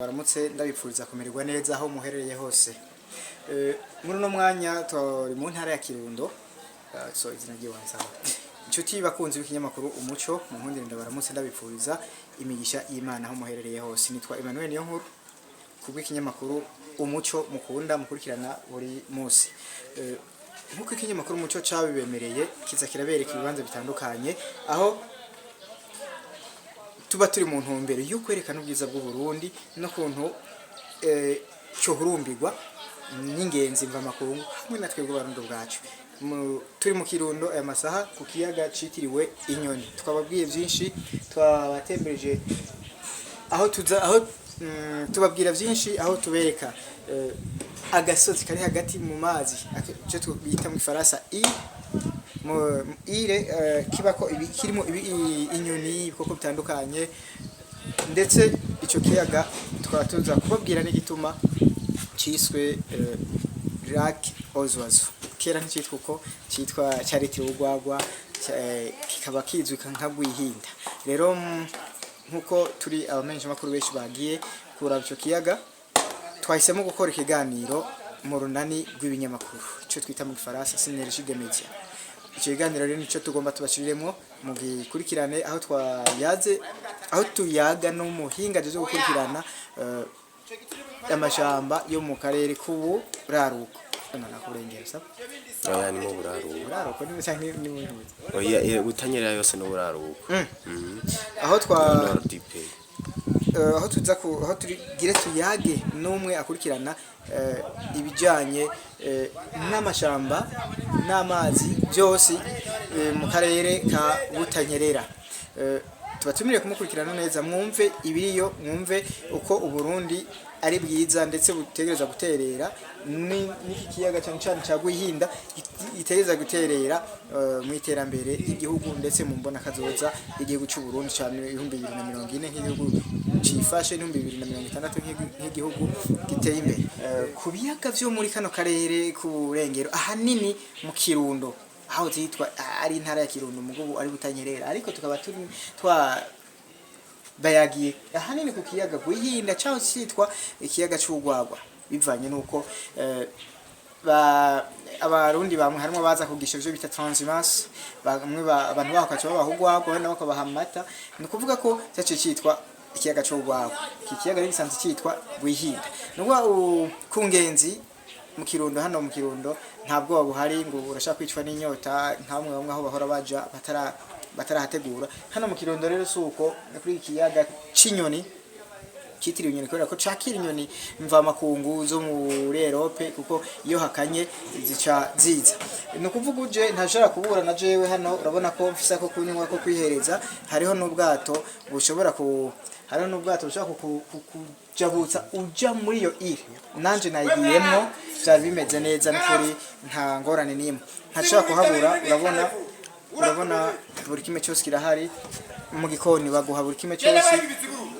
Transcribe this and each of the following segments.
Baramutse ndabipfuriza kumererwa neza aho muherereye hose. Muri no mwanya turi mu ntara ya Kirundo, so izina ry'iwanza. Inshuti bakunzi w'ikinyamakuru Umuco mu nkundire ndabaramutse ndabipfuriza imigisha y'Imana aho muherereye hose. Nitwa Emmanuel Niyonkuru kubw'ikinyamakuru Umuco mukunda mukurikirana buri munsi. Nkuko ikinyamakuru Umuco cabibemereye kiza kirabereka ibibanza bitandukanye aho tuba turi mu ntumbero yo kwerekana ubwiza bw'u Burundi no kuntu cyo hurumbirwa n'ingenzi mva makungu hamwe natwe bw'abarundo bwacu. Turi mu Kirundo aya masaha ku kiyaga citiriwe Inyoni, twababwiye byinshi, twabatembereje aho tubabwira byinshi, aho tubereka agasozi kari hagati mu mazi cyo twita mu Faransa ire kibako kirimo inyoni ibikoko bitandukanye, ndetse ico kiyaga twatuza kubabwira n'igituma ciswe Lac aux Oiseaux. Kera ncitwa uko citwa caritiriwe urwagwa, kikaba kizwi nka Rwihinda. Rero nkuko turi abamenyesha makuru benshi bagiye kuraba ico kiyaga, twahisemo gukora ikiganiro mu runani rw'ibinyamakuru ico twita mu Faransa Synergie des Médias. Icyo kiganiro rero nico tugomba tubashiriremo mu gikurikirane aho twayaze, aho tuyaga no muhinga zo gukurikirana amashamba yo mu karere k'ubu raruko na kurengera sa oya ni mu buraruko ni cyane ni oya gutanyera yose no buraruko aho tuza ku aho turigire tuyage n'umwe akurikirana ibijanye n'amashamba n'amazi byose mu karere ka Butanyerera. Tubatumire kumukurikirana neza, mwumve ibiriyo, mwumve uko Uburundi ari bwiza ndetse butegereza guterera n'iki kiyaga cyane cyane cya Rwihinda gitegereza guterera mu iterambere y'igihugu ndetse mu mbona kazoza igihugu cy'u Burundi cyane 2040 nk'igihugu cifashe 2060 nk'igihugu giteye imbere. Ku biyaga byo muri kano karere kurengero ahanini mu Kirundo aho zitwa ari intara ya Kirundo mugubu ari Butanyerera, ariko tukaba bayagiye ahanini ku kiyaga Rwihinda cyaho cyitwa ikiyaga cy'urwagwa, bivanye nuko abarundi bamwe harimo baza kugisha byo bita transhumance, bamwe abantu bakaca babahugwagwa wenda bakabaha amata, ni kuvuga ko cyace cyitwa ikiyaga cy'urwagwa. Iki kiyaga rero gisanzwe cyitwa Rwihinda. Nubwo ku ngenzi mu Kirundo, hano mu Kirundo ntabwo buhari ngo urashaka kwicwa n'inyota ntamwe bamwe aho bahora baja batarahategura. Hano mu Kirundo rero suko kuri ikiyaga c'Inyoni kitiriwe Inyoni kubera ko cakira inyoni mva makungu zo muri Europe, kuko iyo hakanye zica ziza. No kuvuga uje ntashobora kubura na jewe hano, urabona ko mfisa ko kunywa ko kwihereza, hariho n'ubwato bushobora kujabutsa uja muri yo ire. Nanje nayigiyemwo byari bimeze neza n'ukuri nta ngorane nimwe, ntashobora kuhabura. Urabona buri kimwe cyose kirahari mu gikoni, baguha buri kimwe cyose,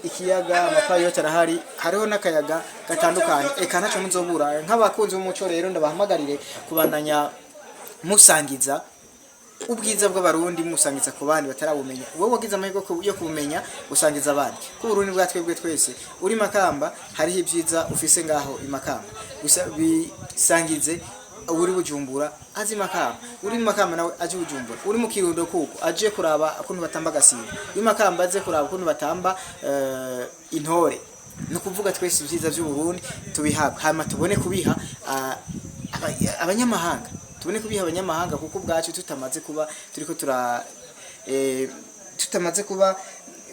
ikiyaga amapayo tarahari, hariho n'akayaga gatandukanye, eka ntaco muzobura. Nk'abakunzi b'umuco rero ndabahamagarire kubandanya musangiza ubwiza bw'abarundi, musangiza ku bandi batarabumenya. Wowe wagize amahirwe yo kumenya usangiza abandi ku Burundi bwa twebwe twese. Uri Makamba hariho ibyiza ufise ngaho imakamba, gusa bisangize uri Bujumbura azi Makamba, uri Makamba nawe aje Bujumbura, uri mu Kirundo kuko aje kuraba ukuntu batamba Gasimba, uri Makamba aje kuraba ukuntu batamba intore. No kuvuga twese ibyiza by'u Burundi tubihabwa, hama tubone kubiha abanyamahanga, tubone kubiha abanyamahanga, kuko bwacu tutamaze kuba turiko tutamaze kuba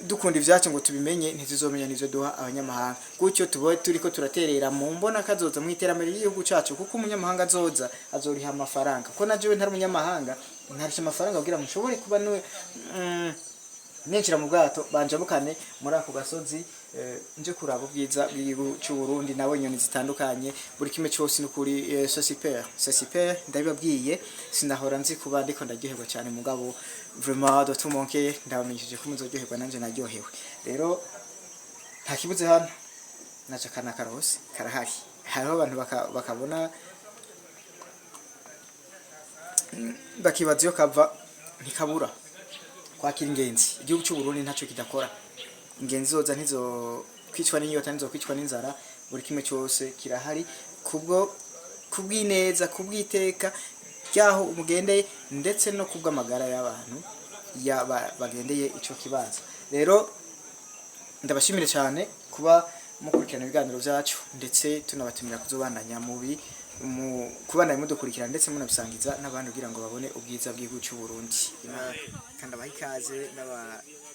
dukunda ivyacu ngo tubimenye, ntizizomenya nivyo duha abanyamahanga. Gutyo tuboye turiko turaterera mu mbona kazoza mu iterambere y'igihugu cacu, kuko umunyamahanga azoza azoriha amafaranga. Ko naje ntari umunyamahanga ntarisha amafaranga kugira mushobore kuba ninjira mu bwato banjabukane muri ako gasozi nje kuraba ubwiza bw'igihugu cy'u Burundi nawe inyoni zitandukanye, buri kimwe cyose n'ukuri. Super ndabibabwiye, sinahora nzi kuba ndiko ndaryoherwa cyane, mugabo vraiment de tout mon cœur ndabamenyesheje ko muzoryoherwa nanje naryohewe. Rero nta kibuze hano, naca kana karose karahari, hariho abantu bakabona bakibaza iyo kava ntikabura kwakira ingenzi. Igihugu cy'u Burundi ntacyo kidakora, ingenzi zoza ntizo kwicwa n'inyota nizo kwicwa n'inzara buri kimwe cyose kirahari kubw'ineza kubw'iteka ryaho umugendeye ndetse no kubw'amagara y'abantu bagendeye ico kibanza. Rero ndabashimire cyane kuba mukurikirana ibiganiro byacu ndetse tunabatumira kuzobandanya kubandanya mudukurikirana ndetse munabisangiza n'abandi kugira ngo babone ubwiza bw'igihugu cy'u Burundi. Kandi abahikaze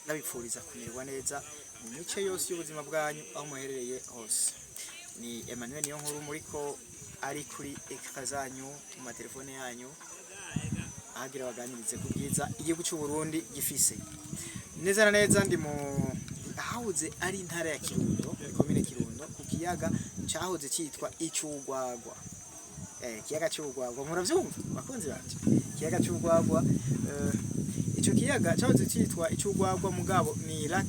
n'abipfuriza kumererwa neza mu mice yose y'ubuzima bwanyu aho muherereye hose. Ni Emmanuel Niyonkuru muriko ari kuri ekra zanyu mu matelefone yanyu ahagira baganirize ku bwiza igihugu cy'u Burundi gifise. Neza na neza ndi mu hahoze ari intara ya Kirundo, komine Kirundo, ku kiyaga cyahoze cyitwa Icugwagwa. Kiyaga cy'Urwagwa muravyumva bakunzi banje, kiyaga cy'Urwagwa. Ico kiyaga cyahoze cyitwa Icugwagwa mugabo ni Lac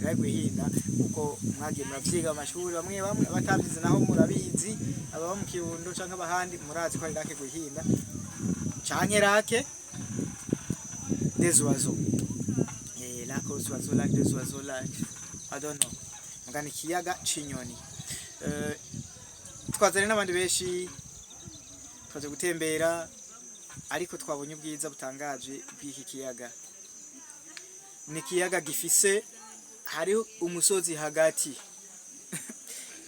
Rwihinda uko mwagiye muravyiga amashuri bamwe batabyize naho murabizi, ababa mu Kirundo canke abahandi murazi ko ari Lac Rwihinda canke Lac des Oiseaux. Lac des Oiseaux, Lac des Oiseaux, I don't know. Mugani kiyaga c'inyoni. Twazanye n'abandi benshi twaje gutembera ariko twabonye ubwiza butangaje bw'iki kiyaga. Ni kiyaga gifise hari umusozi hagati.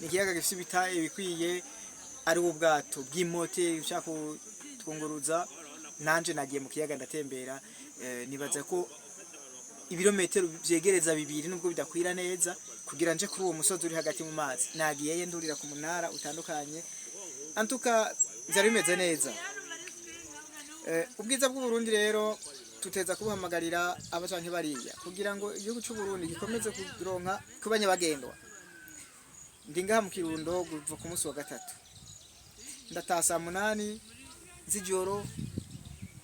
Ni kiyaga gifise bitaye bikwiye ari ubwato bw'imote ushaka twunguruza. Nanje nagiye mu kiyaga ndatembera, nibaza ko ibirometero byegereza 2 nubwo bidakwira neza kugira nje kuri uwo musozi uri hagati mu mazi. Nagiye ndurira ku munara utandukanye, antuka byari bimeze neza. Ubwiza bw'u Burundi rero tuteza kubuhamagarira abacanke bariya kugira ngo igihugu cy'u Burundi gikomeze kuronka kubanya bagendwa. Ndi ngaha mu Kirundo kuva ku munsi wa gatatu, ndataha saa 8 z'ijoro,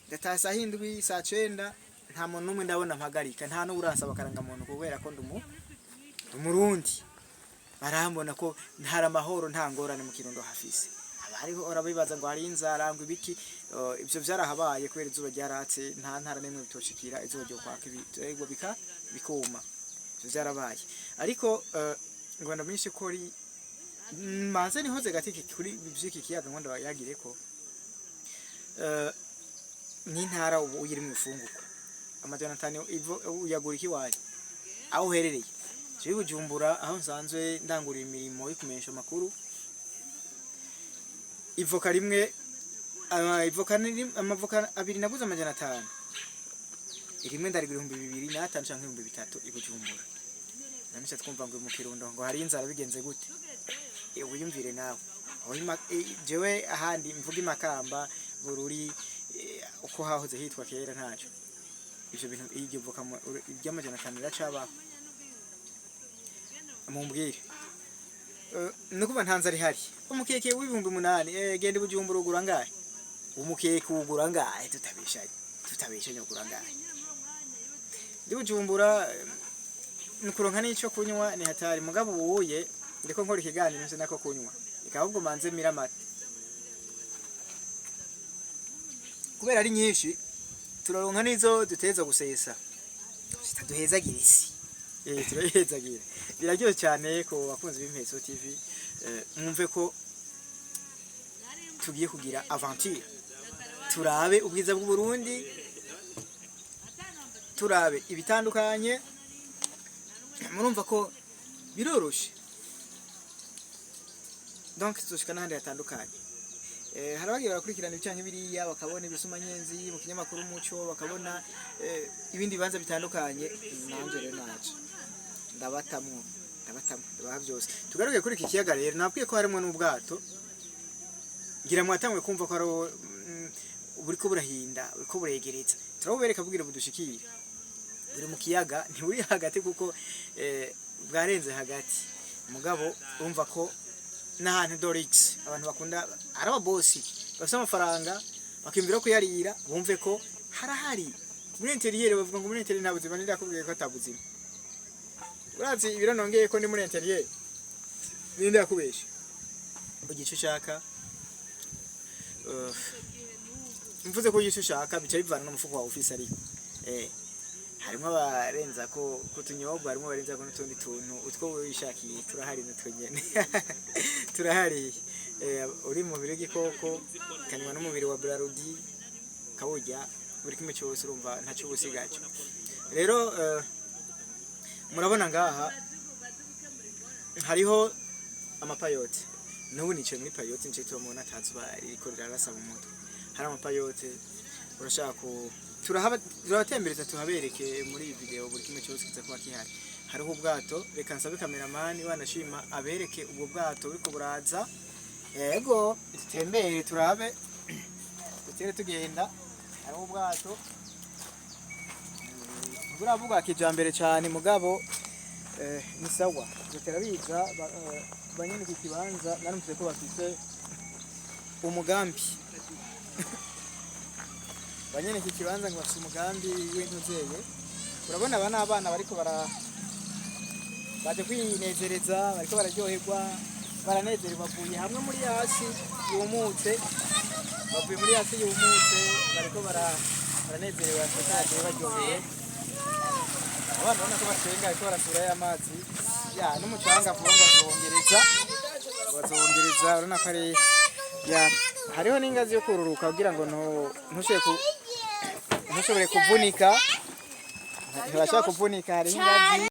ndataha saa 7 saa 9. Nta muntu numwe ndabona mpagarika, nta no uransaba karanga muntu kubera ko Umurundi. Barambona ko ntara amahoro nta ngorane mu Kirundo hafise. Abariho orabibaza ngo hari inzara ngo ibiki, ibyo byarahabaye kubera izuba ryaratse, nta ntara nemwe bitoshikira izuba ryo kwaka ibitego bikuma. Ibyo byarabaye ariko ngo ndamenyeshe ko ari manze nihoze gatiki kuri byiki kiyaga ngo ndayagire ko ni ntara ubu uyiri mu ifungurwa amajana 5 uyagura iki waje aho uherereye. Je Bujumbura aho nsanzwe ndangura imirimo yo kumesha makuru. Ivoka rimwe amavoka 2 naguze amajana 5. Irimwe ndarigura 2000 na 5 canke 3000 ibujumbura. Namisha twumva ngo mu Kirundo ngo hari inzara bigenze gute. Uyumvire nawe. Jewe ahandi mvuga Imakamba Bururi uko hahoze hitwa kera ntaco. Ivyo bintu iryo voka ry'amajana 5 racabaho. Mumbwire nukuba ntanza ari hari umukeke w'ibihumbi 8 gende Bujumbura ugura ngahe? Umukeke ugura ngahe? tutabeshanye ugura ngahe? Ndi Bujumbura nukuronka n'ico kunywa ni hatari mugabo uye ndiko nkora ikiganiro nse nako kunywa ikahubwo manze miramata kubera ari nyinshi turaronka nizo duteza gusesa zitaduhezagira isi. Turahezagira biraryoshye cyane ko bakunze b'Impetso TV. Mwumve ko tugiye kugira aventure, turabe ubwiza bw'u Burundi, turabe ibitandukanye. Murumva ko biroroshe donc tuzoshikana handi hatandukanye. Harabagiye barakurikirana ibicanke biriya bakabona ibisumanyenzi mu kinyamakuru Umuco, bakabona ibindi bibanza bitandukanye. Nanje rero naje ndabatamwe ndabaha byose. Tugaruke kuri iki kiyaga rero nabwiye ko harimo n'ubwato, ngira mwatamwe kumva ko ari buriko burahinda buriko buregereza. Turabubereka kugira budushikire. Buri mu kiyaga ntiburi hagati kuko bwarenze hagati mugabo urumva ko n'ahantu Dorix abantu bakunda araba bosi bafite amafaranga bakimvira ko yarira bumve ko harahari muri interieur. Bavuga ngo muri interieur nta buzima, ndakubwiye ko atabuzima. Urazi ibiro nongeye ko ndi muri interieur ninde yakubesha ugice ushaka. Mvuze ko ugice ushaka bica bivana n'umufuko wa office ariko harimo abarenza ko kutunyobwa, harimo abarenza ko n'utundi tuntu utwo wishakiye turahari natwe nyene turahari. Uri mu mubiri w'igikoko kanywa n'umubiri wa Brarudi kawurya buri kimwe cyose urumva ntacyo ubusigaje. Rero murabona ngaha hariho amapayote, n'ubu nicaye muri payote nje tubona atazuba riko rirarasa mu mutwe. Hari amapayote urashaka turabatembereza tuhabereke muri iyi video buri kimwe cyose kiza kuba kihari. Hariho ubwato, reka nsabe cameraman wanashima abereke ubwo bwato buriko buraza. Yego tutembere turabe tutere tugenda. Hariho ubwato buravuga kijambere cyane mugabo ni sawa zotera biza banyene ku kibanza naramutse ko bafise umugambi banyene ku kibanza ngo bafise umugambi w'intuzeye. Urabona abana bariko baje kwinezereza, bariko bararyoherwa, baranezerwa, bavuye hamwe muri hasi yumutse, bariko baranezerewe bataje baryohewe. Abana ubona ko basenga ariko barasura y'amazi n'umucanga vuba bazongereza urabona ko ari hariho n'ingazi yo kururuka kugira ngo ntushobore kuvunika, ntibashaka kuvunika, hari ingazi